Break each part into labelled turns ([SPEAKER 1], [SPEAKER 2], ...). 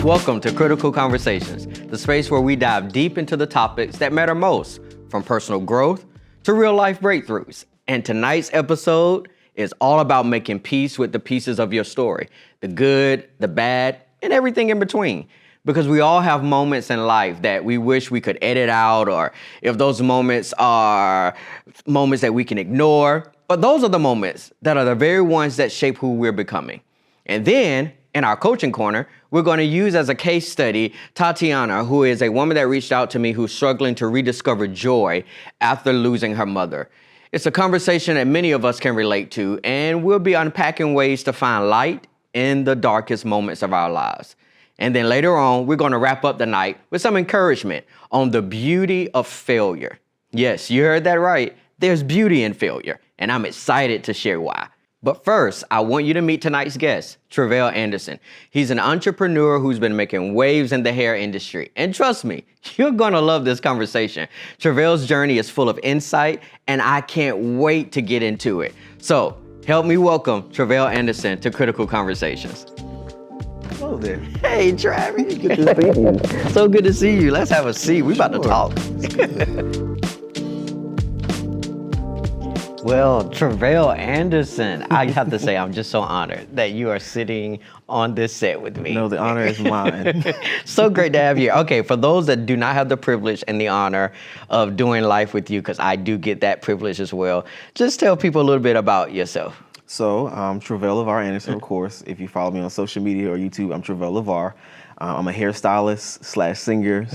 [SPEAKER 1] Welcome to Critical Conversations, the space where we dive deep into the topics that matter most, from personal growth to real-life breakthroughs. And tonight's episode is all about making peace with the pieces of your story, the good, the bad, and everything in between. Because we all have moments in life that we wish we could edit out, or if those moments are moments that we can ignore, but those are the moments that are the very ones that shape who we're becoming. And then, in our coaching corner, we're going to use as a case study Tatiana, who is a woman that reached out to me who's struggling to rediscover joy after losing her mother. It's a conversation that many of us can relate to, and we'll be unpacking ways to find light in the darkest moments of our lives. And then later on, we're going to wrap up the night with some encouragement on the beauty of failure. Yes, you heard that right. There's beauty in failure, and I'm excited to share why. But first, I want you to meet tonight's guest, Travelle Anderson. He's an entrepreneur who's been making waves in the hair industry. And trust me, you're going to love this conversation. Travelle's journey is full of insight, and I can't wait to get into it. So help me welcome Travelle Anderson to Critical Conversations.
[SPEAKER 2] Hello there.
[SPEAKER 1] Hey, Travis. Good to see you. So good to see you. Let's have a seat. We about to talk. Well, Travelle Anderson, I have to say I'm just so honored that you are sitting on this set with me.
[SPEAKER 2] No, the honor is mine.
[SPEAKER 1] So great to have you. Okay, for those that do not have the privilege and the honor of doing life with you, because I do get that privilege as well, just tell people a little bit about yourself.
[SPEAKER 2] So, Travelle Lavar Anderson, of course. If you follow me on social media or YouTube, I'm Travelle Lavar. I'm a hairstylist / singer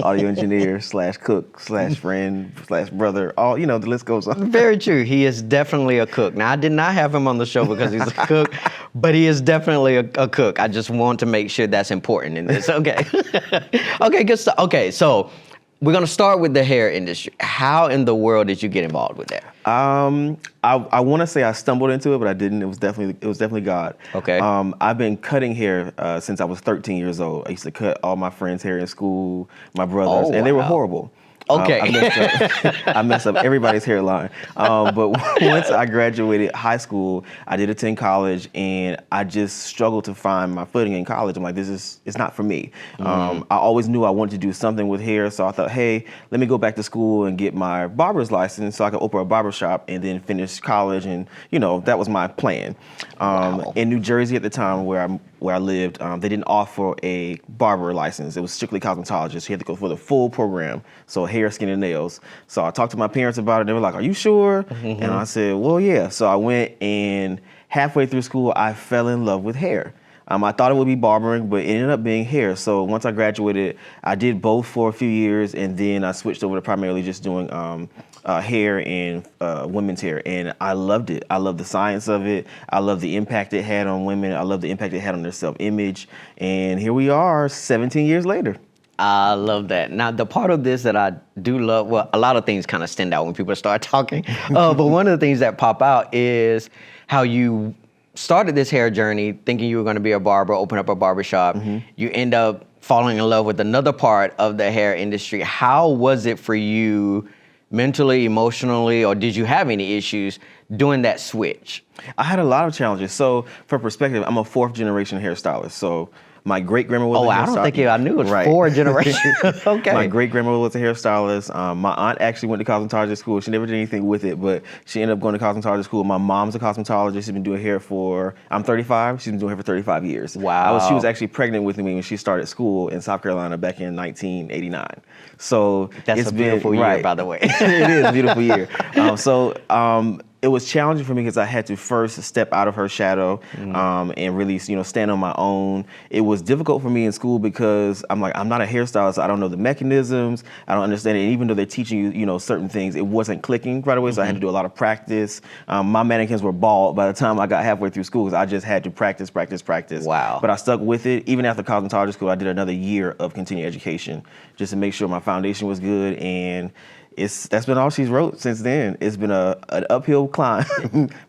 [SPEAKER 2] / audio engineer / cook / friend / brother. All, the list goes on.
[SPEAKER 1] Very true. He is definitely a cook. Now, I did not have him on the show because he's a cook, but he is definitely a cook. I just want to make sure that's important in this. Okay. Okay, good stuff. Okay, so we're going to start with the hair industry. How in the world did you get involved with that?
[SPEAKER 2] I want to say I stumbled into it, but I didn't. It was definitely God.
[SPEAKER 1] Okay.
[SPEAKER 2] I've been cutting hair since I was 13 years old. I used to cut all my friends' hair in school, my brothers, and they were horrible.
[SPEAKER 1] Okay.
[SPEAKER 2] I messed up everybody's hairline. But once I graduated high school, I did attend college, and I just struggled to find my footing in college. I'm like, it's not for me. I always knew I wanted to do something with hair, so I thought, hey, let me go back to school and get my barber's license so I could open a barber shop and then finish college, and that was my plan.
[SPEAKER 1] Wow.
[SPEAKER 2] In New Jersey at the time where I lived, they didn't offer a barber license. It was strictly cosmetologist. You had to go for the full program, so hair, skin, and nails. So I talked to my parents about it. They were like, are you sure? And I said, well, yeah. So I went, and halfway through school, I fell in love with hair. I thought it would be barbering, but it ended up being hair. So once I graduated, I did both for a few years, and then I switched over to primarily just doing hair and women's hair, and I loved it. I loved the science of it. I loved the impact it had on women. I loved the impact it had on their self-image, and here we are 17 years later.
[SPEAKER 1] I love that. Now, the part of this that I do love, well, a lot of things kind of stand out when people start talking, but one of the things that pop out is how you started this hair journey thinking you were going to be a barber, open up a barber shop. You end up falling in love with another part of the hair industry. How was it for you mentally, emotionally, or did you have any issues doing that switch?
[SPEAKER 2] I had a lot of challenges. So for perspective, I'm a 4th generation hairstylist. So my great-grandma was a hairstylist.
[SPEAKER 1] I don't think I knew it was 4 generations. Okay.
[SPEAKER 2] My great-grandmother was a hairstylist. My aunt actually went to cosmetology school. She never did anything with it, but she ended up going to cosmetology school. My mom's a cosmetologist. She's been doing hair I'm 35. She's been doing hair for 35 years.
[SPEAKER 1] Wow.
[SPEAKER 2] She was actually pregnant with me when she started school in South Carolina back in 1989. So
[SPEAKER 1] that's a beautiful year, by the way.
[SPEAKER 2] It is a beautiful year. It was challenging for me because I had to first step out of her shadow and really, stand on my own. It was difficult for me in school because I'm not a hairstylist. So I don't know the mechanisms. I don't understand it. And even though they're teaching you, certain things, it wasn't clicking right away. So I had to do a lot of practice. My mannequins were bald by the time I got halfway through school because I just had to practice.
[SPEAKER 1] Wow.
[SPEAKER 2] But I stuck with it. Even after cosmetology school, I did another year of continuing education just to make sure my foundation was good, and that's been all she's wrote since then. It's been an uphill climb,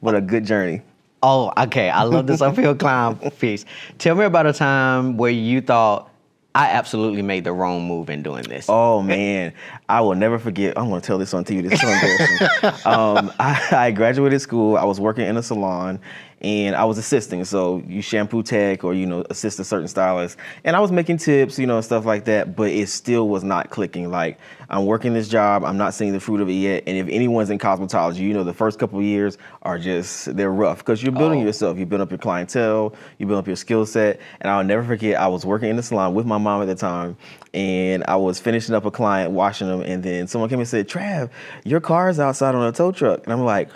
[SPEAKER 2] but a good journey.
[SPEAKER 1] Oh, okay. I love this uphill climb piece. Tell me about a time where you thought, I absolutely made the wrong move in doing this.
[SPEAKER 2] Oh, man. I will never forget. I'm going to tell this on TV. This is so embarrassing. I graduated school. I was working in a salon, and I was assisting. So you shampoo tech or, assist a certain stylist. And I was making tips, and stuff like that, but it still was not clicking. Like, I'm working this job, I'm not seeing the fruit of it yet. And if anyone's in cosmetology, the first couple of years are they're rough because you're building yourself. You build up your clientele, you build up your skill set. And I'll never forget, I was working in the salon with my mom at the time, and I was finishing up a client, washing them, and then someone came and said, Trav, your car is outside on a tow truck. And I'm like,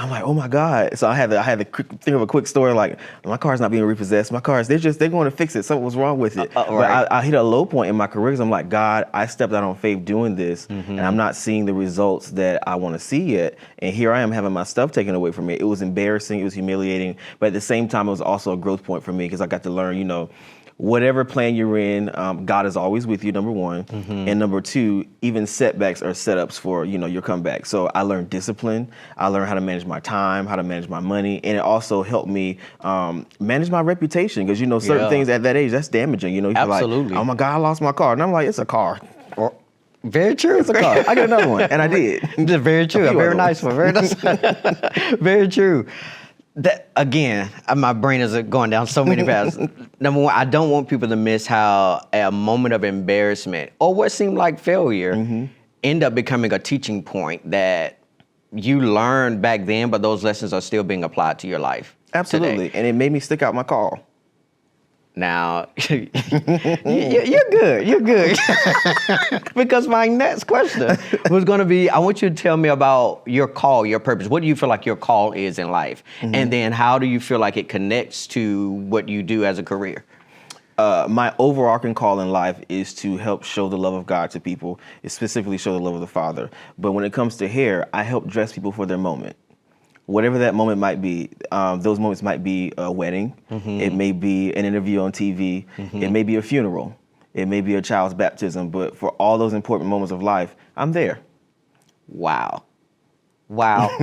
[SPEAKER 2] oh my God. So I had to think of a quick story, like, my car's not being repossessed. My car's, they're going to fix it. Something was wrong with it.
[SPEAKER 1] Right.
[SPEAKER 2] But I hit a low point in my career because I'm like, God, I stepped out on faith doing this, and I'm not seeing the results that I want to see yet. And here I am having my stuff taken away from me. It was embarrassing. It was humiliating. But at the same time, it was also a growth point for me because I got to learn, whatever plan you're in, God is always with you, number one. And number two, even setbacks are setups for, your comeback. So I learned discipline. I learned how to manage my time, how to manage my money. And it also helped me manage my reputation because, certain things at that age, that's damaging. You feel
[SPEAKER 1] Absolutely.
[SPEAKER 2] like, oh my God, I lost my car. And I'm like, it's a car.
[SPEAKER 1] Very true.
[SPEAKER 2] It's a car. I get another one. And I did.
[SPEAKER 1] Very true. A very nice one. Very nice. Very true. That, again, my brain is going down so many paths. Number one, I don't want people to miss how a moment of embarrassment or what seemed like failure end up becoming a teaching point that you learned back then, but those lessons are still being applied to your life.
[SPEAKER 2] Absolutely.
[SPEAKER 1] Today.
[SPEAKER 2] And it made me stick out my call.
[SPEAKER 1] Now, you're good. You're good. Because my next question was going to be, I want you to tell me about your call, your purpose. What do you feel like your call is in life? And then how do you feel like it connects to what you do as a career?
[SPEAKER 2] My overarching call in life is to help show the love of God to people, specifically show the love of the Father. But when it comes to hair, I help dress people for their moment. Whatever that moment might be, those moments might be a wedding. It may be an interview on TV. It may be a funeral. It may be a child's baptism. But for all those important moments of life, I'm there.
[SPEAKER 1] Wow. And,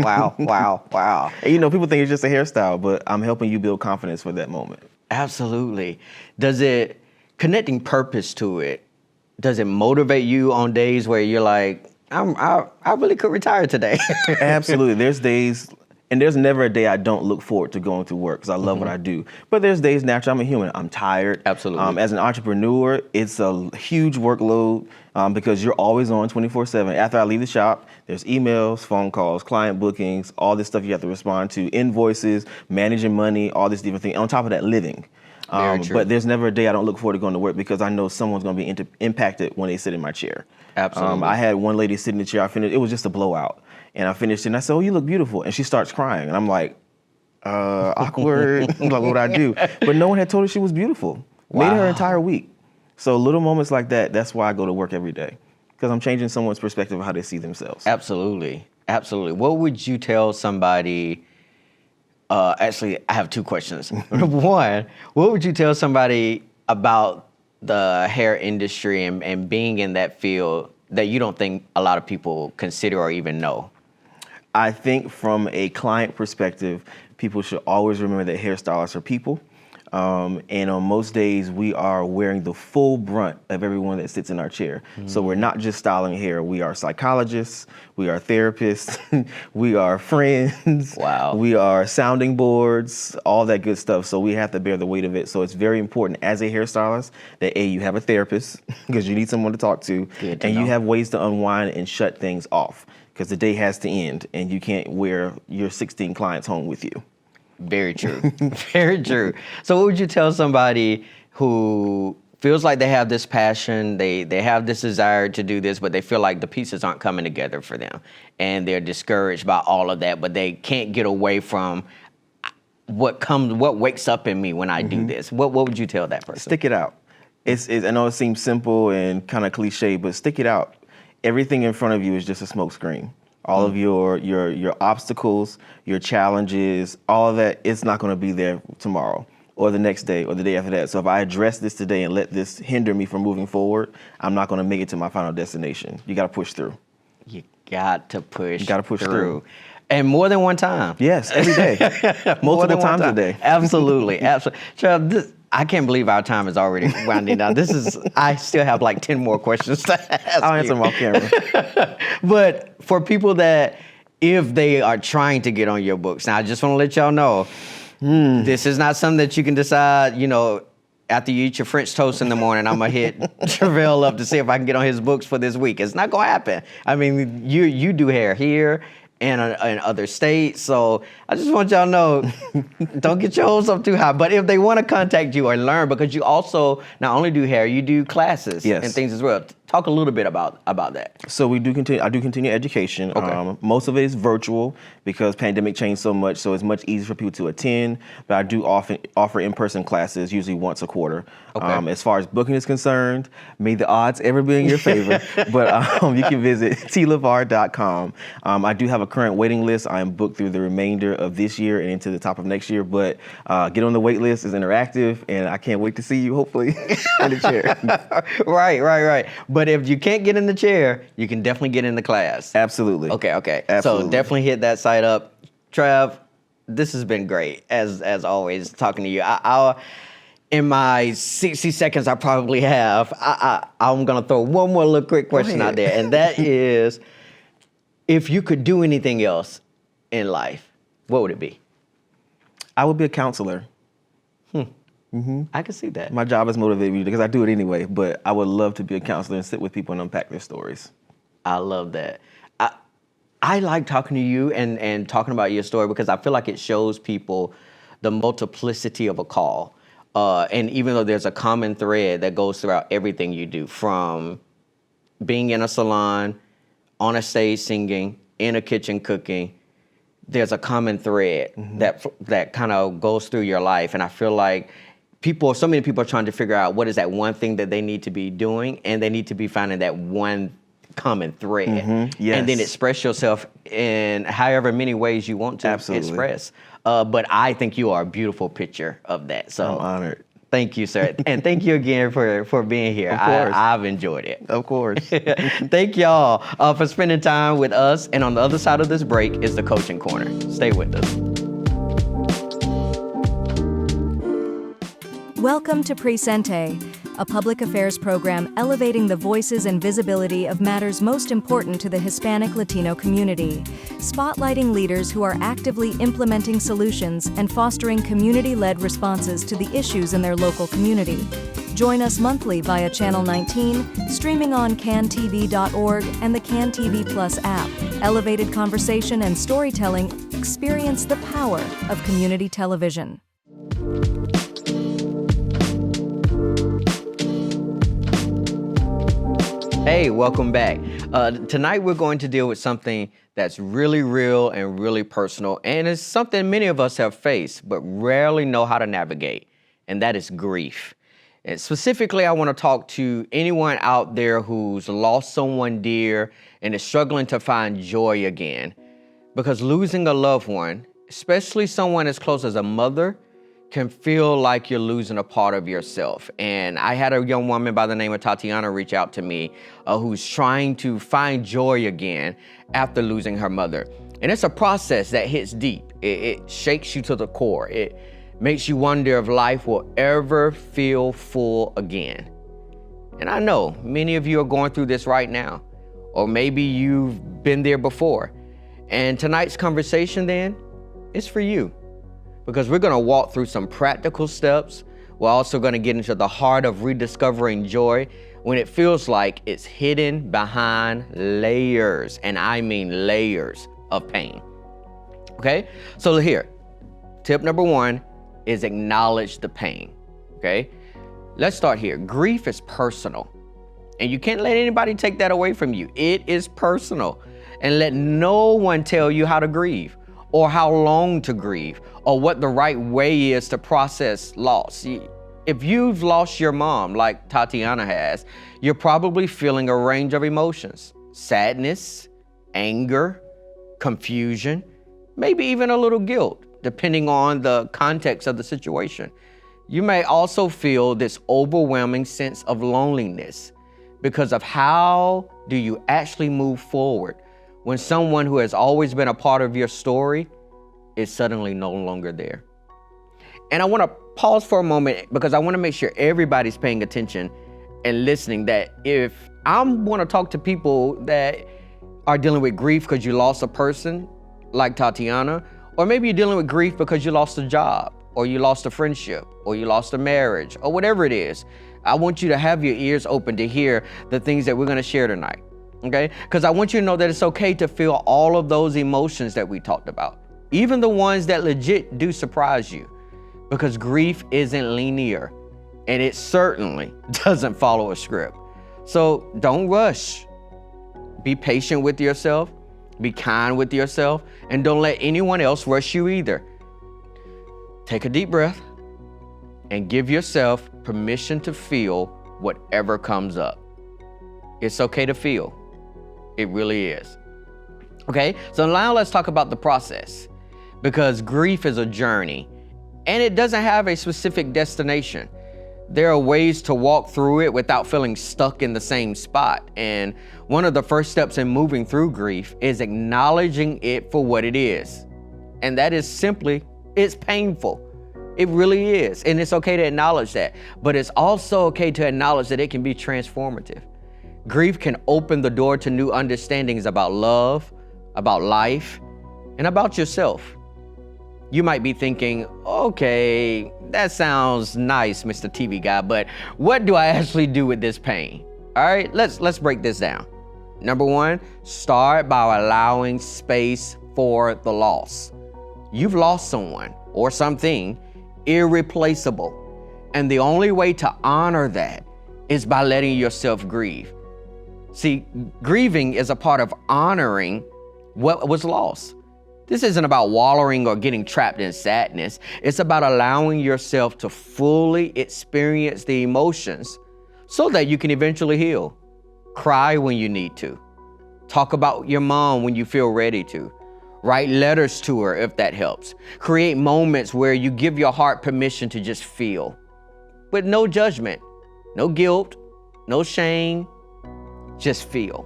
[SPEAKER 2] people think it's just a hairstyle, but I'm helping you build confidence for that moment.
[SPEAKER 1] Absolutely. Connecting purpose to it, does it motivate you on days where you're like, I really could retire today?
[SPEAKER 2] Absolutely. There's days, and there's never a day I don't look forward to going to work because I love what I do. But there's days, naturally, I'm a human. I'm tired.
[SPEAKER 1] Absolutely.
[SPEAKER 2] As an entrepreneur, it's a huge workload because you're always on 24/7. After I leave the shop, there's emails, phone calls, client bookings, all this stuff you have to respond to, invoices, managing money, all this different thing. On top of that, living. But there's never a day I don't look forward to going to work because I know someone's going to be impacted when they sit in my chair.
[SPEAKER 1] Absolutely.
[SPEAKER 2] I had one lady sit in the chair. I finished. It was just a blowout. And I finished it and I said, oh, you look beautiful. And she starts crying. And I'm like, awkward. Like, what would I do? But no one had told her she was beautiful.
[SPEAKER 1] Wow.
[SPEAKER 2] Made her entire week. So little moments like that, that's why I go to work every day. Because I'm changing someone's perspective of how they see themselves.
[SPEAKER 1] Absolutely. What would you tell somebody? Actually, I have two questions. One, what would you tell somebody about the hair industry and being in that field that you don't think a lot of people consider or even know?
[SPEAKER 2] I think from a client perspective, people should always remember that hairstylists are people. And on most days, we are wearing the full brunt of everyone that sits in our chair. So we're not just styling hair. We are psychologists. We are therapists. We are friends.
[SPEAKER 1] Wow.
[SPEAKER 2] We are sounding boards, all that good stuff. So we have to bear the weight of it. So it's very important as a hairstylist that you have a therapist because you need someone to talk to.
[SPEAKER 1] Good to
[SPEAKER 2] and
[SPEAKER 1] know.
[SPEAKER 2] You have ways to unwind and shut things off because the day has to end and you can't wear your 16 clients home with you.
[SPEAKER 1] Very true. Very true. So what would you tell somebody who feels like they have this passion, they have this desire to do this, but they feel like the pieces aren't coming together for them and they're discouraged by all of that, but they can't get away from what wakes up in me when I do this? What would you tell that person?
[SPEAKER 2] Stick it out. I know it seems simple and kind of cliche, but stick it out. Everything in front of you is just a smoke screen. All of your obstacles, your challenges, all of that, it's not going to be there tomorrow or the next day or the day after that. So if I address this today and let this hinder me from moving forward, I'm not going to make it to my final destination. You got to push through.
[SPEAKER 1] You got to push
[SPEAKER 2] through.
[SPEAKER 1] And more than one time.
[SPEAKER 2] Yes, every day. Multiple times a day.
[SPEAKER 1] Absolutely. Trav, I can't believe our time is already winding down. I still have like 10 more questions to ask
[SPEAKER 2] I'll answer them off camera.
[SPEAKER 1] But for people that if they are trying to get on your books. Now, I just want to let y'all know, this is not something that you can decide, after you eat your French toast in the morning, I'm going to hit Travelle up to see if I can get on his books for this week. It's not going to happen. I mean, you do hair here and in other states. So I just want y'all to know, don't get your hopes up too high. But if they want to contact you or learn, because you also not only do hair, you do classes and things as well. Talk a little bit about that.
[SPEAKER 2] So I do continue education.
[SPEAKER 1] Okay.
[SPEAKER 2] Most of it is virtual because pandemic changed so much, so it's much easier for people to attend. But I do often offer in-person classes, usually once a quarter.
[SPEAKER 1] Okay.
[SPEAKER 2] As far as booking is concerned, may the odds ever be in your favor. But you can visit tlavar.com. I do have a current waiting list. I am booked through the remainder of this year and into the top of next year. But get on the wait list is interactive, and I can't wait to see you, hopefully, in the chair.
[SPEAKER 1] Right. But if you can't get in the chair, you can definitely get in the class.
[SPEAKER 2] Absolutely.
[SPEAKER 1] Okay.
[SPEAKER 2] Absolutely.
[SPEAKER 1] So definitely hit that site up. Trav, this has been great, as always, talking to you. I'll in my 60 seconds I probably have, I'm going to throw one more little quick question out there, and that is, if you could do anything else in life, what would it be?
[SPEAKER 2] I would be a counselor.
[SPEAKER 1] I can see that.
[SPEAKER 2] My job has motivated me because I do it anyway, but I would love to be a counselor and sit with people and unpack their stories.
[SPEAKER 1] I love that. I like talking to you and talking about your story because I feel like it shows people the multiplicity of a call. And even though there's a common thread that goes throughout everything you do, from being in a salon, on a stage singing, in a kitchen cooking, there's a common thread that kind of goes through your life. And I feel like so many people are trying to figure out what is that one thing that they need to be doing, and they need to be finding that one common thread.
[SPEAKER 2] Yes.
[SPEAKER 1] And then express yourself in however many ways you want to express. But I think you are a beautiful picture of that. So
[SPEAKER 2] I'm honored.
[SPEAKER 1] Thank you, sir. And thank you again for being here.
[SPEAKER 2] Of course.
[SPEAKER 1] I've enjoyed it.
[SPEAKER 2] Of course.
[SPEAKER 1] Thank y'all for spending time with us. And on the other side of this break is the Coaching Corner. Stay with us.
[SPEAKER 3] Welcome to Presente, a public affairs program elevating the voices and visibility of matters most important to the Hispanic Latino community, spotlighting leaders who are actively implementing solutions and fostering community-led responses to the issues in their local community. Join us monthly via Channel 19, streaming on cantv.org and the CanTV Plus app. Elevated conversation and storytelling, experience the power of community television.
[SPEAKER 1] Hey, welcome back. Tonight we're going to deal with something that's really real and really personal, and it's something many of us have faced but rarely know how to navigate, and that is grief. And specifically, I want to talk to anyone out there who's lost someone dear and is struggling to find joy again, because losing a loved one, especially someone as close as a mother, can feel like you're losing a part of yourself. And I had a young woman by the name of Tatiana reach out to me who's trying to find joy again after losing her mother. And it's a process that hits deep. It shakes you to the core. It makes you wonder if life will ever feel full again. And I know many of you are going through this right now, or maybe you've been there before. And tonight's conversation then is for you, because we're gonna walk through some practical steps. We're also gonna get into the heart of rediscovering joy when it feels like it's hidden behind layers, and I mean layers of pain. Okay, so here, tip number one is acknowledge the pain, okay? Let's start here. Grief is personal, and you can't let anybody take that away from you. It is personal, and let no one tell you how to grieve, or how long to grieve, or what the right way is to process loss. If you've lost your mom, like Tatiana has, you're probably feeling a range of emotions: sadness, anger, confusion, maybe even a little guilt, depending on the context of the situation. You may also feel this overwhelming sense of loneliness because of how do you actually move forward when someone who has always been a part of your story is suddenly no longer there. And I want to pause for a moment because I want to make sure everybody's paying attention and listening, that if I want to talk to people that are dealing with grief because you lost a person, like Tatiana, or maybe you're dealing with grief because you lost a job, or you lost a friendship, or you lost a marriage, or whatever it is. I want you to have your ears open to hear the things that we're going to share tonight, okay? Because I want you to know that it's okay to feel all of those emotions that we talked about, even the ones that legit do surprise you, because grief isn't linear, and it certainly doesn't follow a script. So don't rush. Be patient with yourself, be kind with yourself, and don't let anyone else rush you either. Take a deep breath and give yourself permission to feel whatever comes up. It's okay to feel. It really is. Okay, so now let's talk about the process, because grief is a journey and it doesn't have a specific destination. There are ways to walk through it without feeling stuck in the same spot. And one of the first steps in moving through grief is acknowledging it for what it is. And that is simply, it's painful. It really is. And it's okay to acknowledge that. But it's also okay to acknowledge that it can be transformative. Grief can open the door to new understandings about love, about life, and about yourself. You might be thinking, okay, that sounds nice, Mr. TV guy, but what do I actually do with this pain? All right, let's break this down. Number one, start by allowing space for the loss. You've lost someone or something irreplaceable, and the only way to honor that is by letting yourself grieve. See, grieving is a part of honoring what was lost. This isn't about wallowing or getting trapped in sadness. It's about allowing yourself to fully experience the emotions so that you can eventually heal. Cry when you need to. Talk about your mom when you feel ready to. Write letters to her if that helps. Create moments where you give your heart permission to just feel, with no judgment, no guilt, no shame, just feel.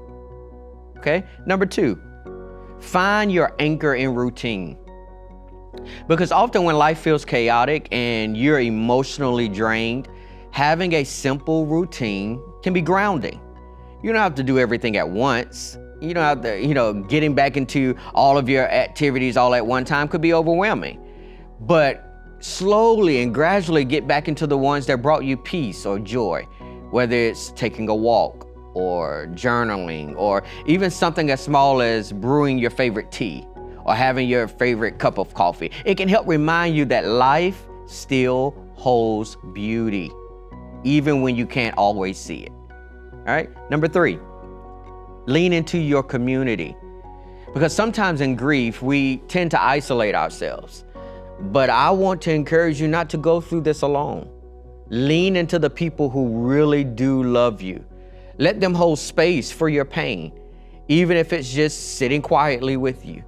[SPEAKER 1] Okay? Number two, find your anchor in routine. Because often when life feels chaotic and you're emotionally drained, having a simple routine can be grounding. You don't have to do everything at once. You don't have to, getting back into all of your activities all at one time could be overwhelming. But slowly and gradually get back into the ones that brought you peace or joy, whether it's taking a walk, or journaling, or even something as small as brewing your favorite tea or having your favorite cup of coffee. It can help remind you that life still holds beauty, even when you can't always see it. All right. Number three, lean into your community. Because sometimes in grief, we tend to isolate ourselves. But I want to encourage you not to go through this alone. Lean into the people who really do love you. Let them hold space for your pain, even if it's just sitting quietly with you.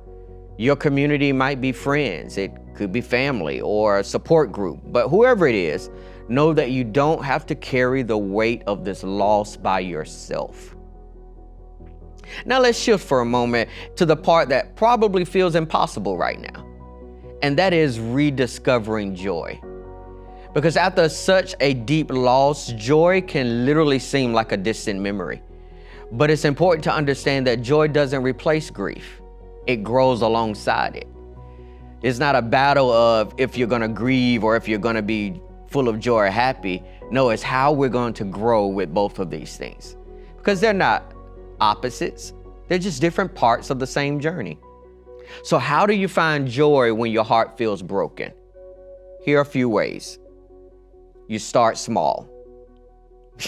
[SPEAKER 1] Your community might be friends, it could be family or a support group, but whoever it is, know that you don't have to carry the weight of this loss by yourself. Now let's shift for a moment to the part that probably feels impossible right now, and that is rediscovering joy. Because after such a deep loss, joy can literally seem like a distant memory. But it's important to understand that joy doesn't replace grief. It grows alongside it. It's not a battle of if you're gonna grieve or if you're gonna be full of joy or happy. No, it's how we're going to grow with both of these things. Because they're not opposites. They're just different parts of the same journey. So how do you find joy when your heart feels broken? Here are a few ways. You start small.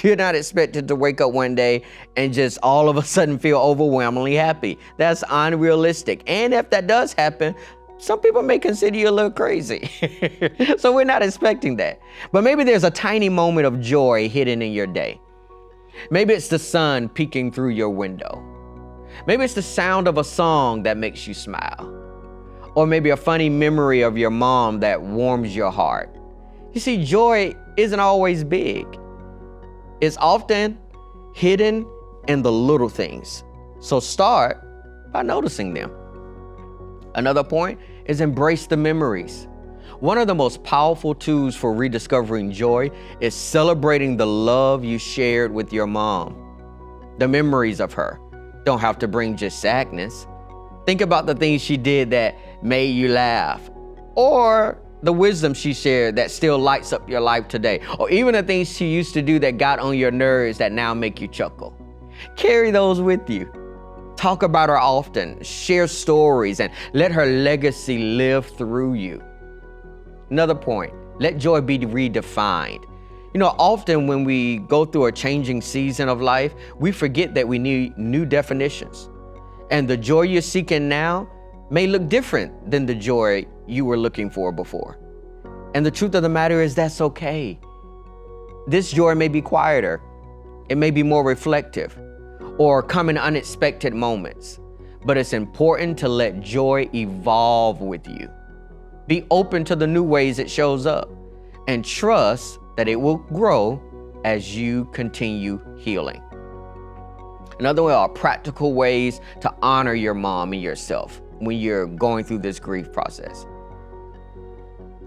[SPEAKER 1] You're not expected to wake up one day and just all of a sudden feel overwhelmingly happy. That's unrealistic. And if that does happen, some people may consider you a little crazy. So we're not expecting that. But maybe there's a tiny moment of joy hidden in your day. Maybe it's the sun peeking through your window. Maybe it's the sound of a song that makes you smile. Or maybe a funny memory of your mom that warms your heart. You see, joy isn't always big. It's often hidden in the little things. So start by noticing them. Another point is embrace the memories. One of the most powerful tools for rediscovering joy is celebrating the love you shared with your mom. The memories of her don't have to bring just sadness. Think about the things she did that made you laugh, or the wisdom she shared that still lights up your life today, or even the things she used to do that got on your nerves that now make you chuckle. Carry those with you. Talk about her often, share stories, and let her legacy live through you. Another point, let joy be redefined. Often when we go through a changing season of life, we forget that we need new definitions. And the joy you're seeking now may look different than the joy you were looking for before. And the truth of the matter is that's okay. This joy may be quieter. It may be more reflective or come in unexpected moments. But it's important to let joy evolve with you. Be open to the new ways it shows up and trust that it will grow as you continue healing. Another way are practical ways to honor your mom and yourself when you're going through this grief process.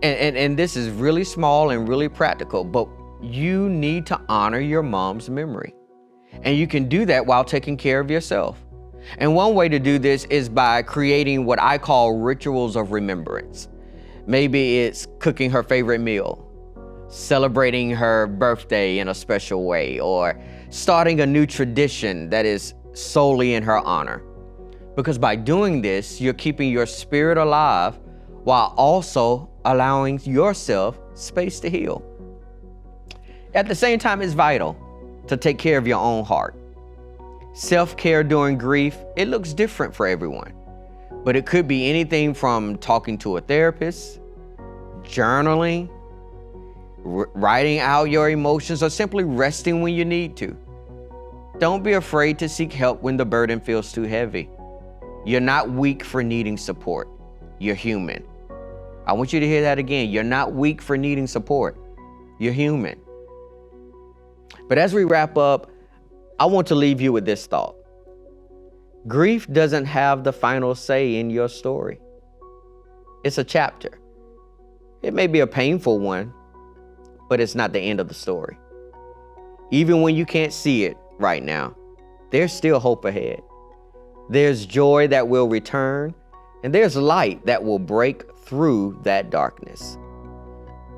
[SPEAKER 1] And this is really small and really practical, but you need to honor your mom's memory. And you can do that while taking care of yourself. And one way to do this is by creating what I call rituals of remembrance. Maybe it's cooking her favorite meal, celebrating her birthday in a special way, or starting a new tradition that is solely in her honor. Because by doing this, you're keeping your spirit alive while also allowing yourself space to heal. At the same time, it's vital to take care of your own heart. Self-care during grief, it looks different for everyone, but it could be anything from talking to a therapist, journaling, writing out your emotions, or simply resting when you need to. Don't be afraid to seek help when the burden feels too heavy. You're not weak for needing support. You're human. I want you to hear that again. You're not weak for needing support. You're human. But as we wrap up, I want to leave you with this thought. Grief doesn't have the final say in your story. It's a chapter. It may be a painful one, but it's not the end of the story. Even when you can't see it right now, there's still hope ahead. There's joy that will return, and there's light that will break through that darkness.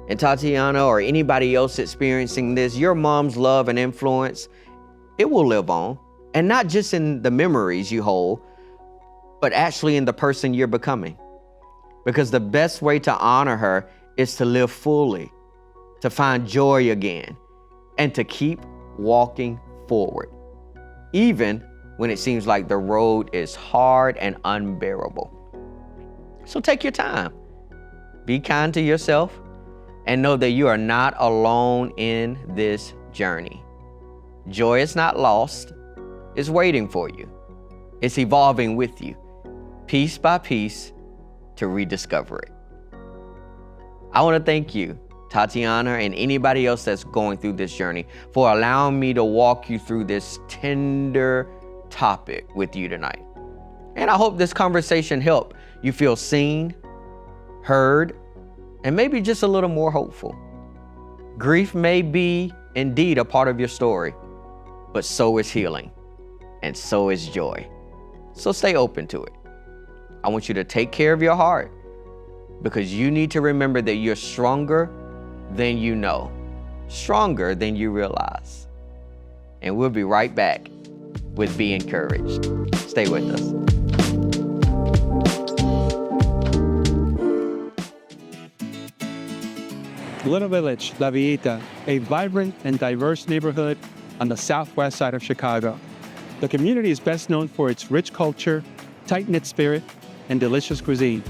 [SPEAKER 1] And Tatiana, or anybody else experiencing this, your mom's love and influence, it will live on. And not just in the memories you hold, but actually in the person you're becoming. Because the best way to honor her is to live fully, to find joy again, and to keep walking forward, even when it seems like the road is hard and unbearable. So take your time, be kind to yourself, and know that you are not alone in this journey. Joy is not lost, it's waiting for you. It's evolving with you, piece by piece, to rediscover it. I want to thank you, Tatiana, and anybody else that's going through this journey, for allowing me to walk you through this tender topic with you tonight. And I hope this conversation helped you feel seen, heard, and maybe just a little more hopeful. Grief may be indeed a part of your story, but so is healing, and so is joy. So stay open to it. I want you to take care of your heart, because you need to remember that you're stronger than you know, stronger than you realize. And we'll be right back with Be Encouraged. Stay with us.
[SPEAKER 4] Little Village, La Villita, a vibrant and diverse neighborhood on the southwest side of Chicago. The community is best known for its rich culture, tight-knit spirit, and delicious cuisine.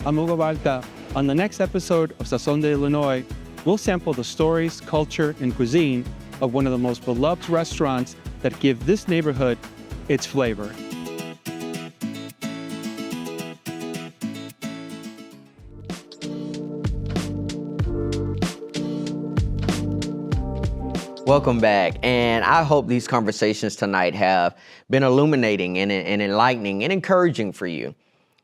[SPEAKER 4] I'm Hugo Balta. On the next episode of Sazón de Illinois, we'll sample the stories, culture, and cuisine of one of the most beloved restaurants that give this neighborhood its flavor.
[SPEAKER 1] Welcome back, and I hope these conversations tonight have been illuminating and enlightening and encouraging for you.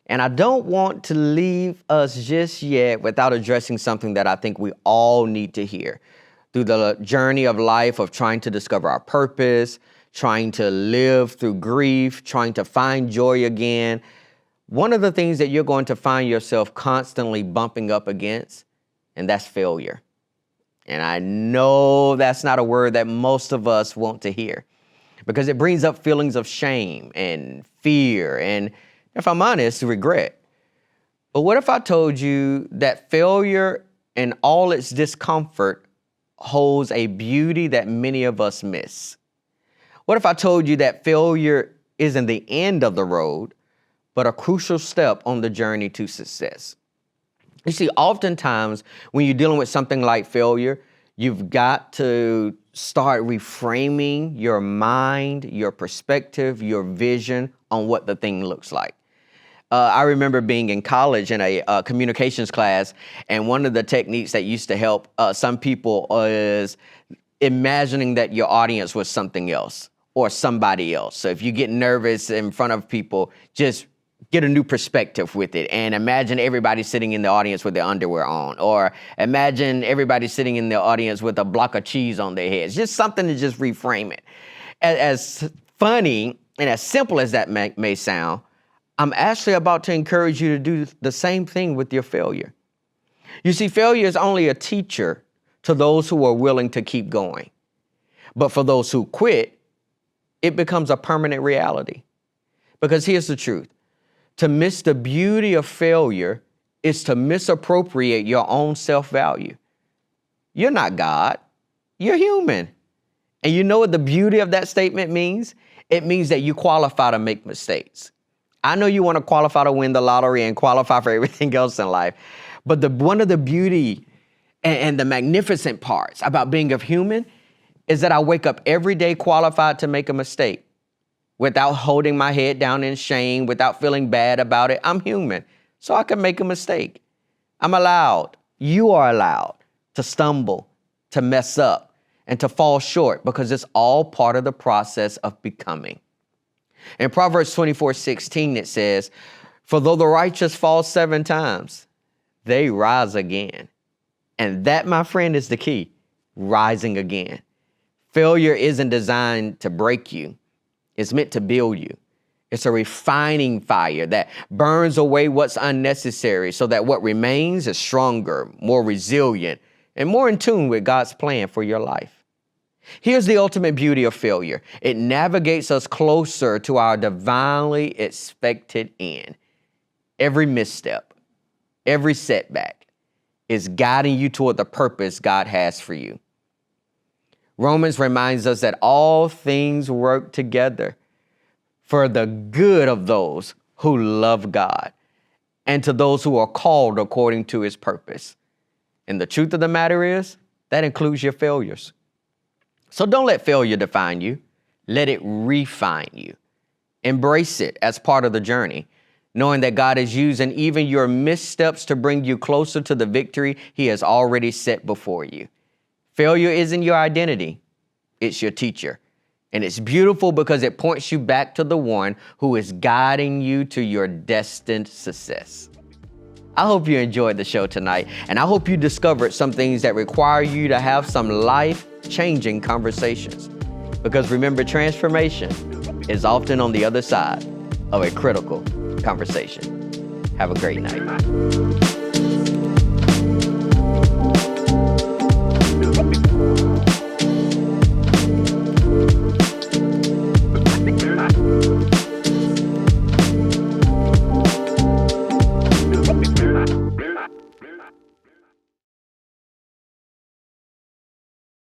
[SPEAKER 1] And I don't want to leave us just yet without addressing something that I think we all need to hear. Through the journey of life of trying to discover our purpose, trying to live through grief, trying to find joy again, one of the things that you're going to find yourself constantly bumping up against, and that's failure. And I know that's not a word that most of us want to hear because it brings up feelings of shame and fear and, if I'm honest, regret. But what if I told you that failure and all its discomfort holds a beauty that many of us miss? What if I told you that failure isn't the end of the road, but a crucial step on the journey to success? You see, oftentimes when you're dealing with something like failure, you've got to start reframing your mind, your perspective, your vision on what the thing looks like. I remember being in college in a communications class, and one of the techniques that used to help some people is imagining that your audience was something else or somebody else. So if you get nervous in front of people, just get a new perspective with it and imagine everybody sitting in the audience with their underwear on, or imagine everybody sitting in the audience with a block of cheese on their heads. Just something to just reframe it. As funny and as simple as that may sound, I'm actually about to encourage you to do the same thing with your failure. You see, failure is only a teacher to those who are willing to keep going. But for those who quit, it becomes a permanent reality. Because here's the truth. To miss the beauty of failure is to misappropriate your own self-value. You're not God. You're human. And you know what the beauty of that statement means? It means that you qualify to make mistakes. I know you want to qualify to win the lottery and qualify for everything else in life. But one of the beauty and the magnificent parts about being a human is that I wake up every day qualified to make a mistake without holding my head down in shame, without feeling bad about it. I'm human, so I can make a mistake. I'm allowed, you are allowed to stumble, to mess up, and to fall short because it's all part of the process of becoming. In Proverbs 24:16, it says, "For though the righteous fall 7 times, they rise again." And that, my friend, is the key, rising again. Failure isn't designed to break you. It's meant to build you. It's a refining fire that burns away what's unnecessary so that what remains is stronger, more resilient, and more in tune with God's plan for your life. Here's the ultimate beauty of failure. It navigates us closer to our divinely expected end. Every misstep, every setback is guiding you toward the purpose God has for you. Romans reminds us that all things work together for the good of those who love God and to those who are called according to his purpose. And the truth of the matter is, that includes your failures. So don't let failure define you. Let it refine you. Embrace it as part of the journey, knowing that God is using even your missteps to bring you closer to the victory he has already set before you. Failure isn't your identity. It's your teacher. And it's beautiful because it points you back to the one who is guiding you to your destined success. I hope you enjoyed the show tonight, and I hope you discovered some things that require you to have some life-changing conversations. Because remember, transformation is often on the other side of a critical conversation. Have a great night.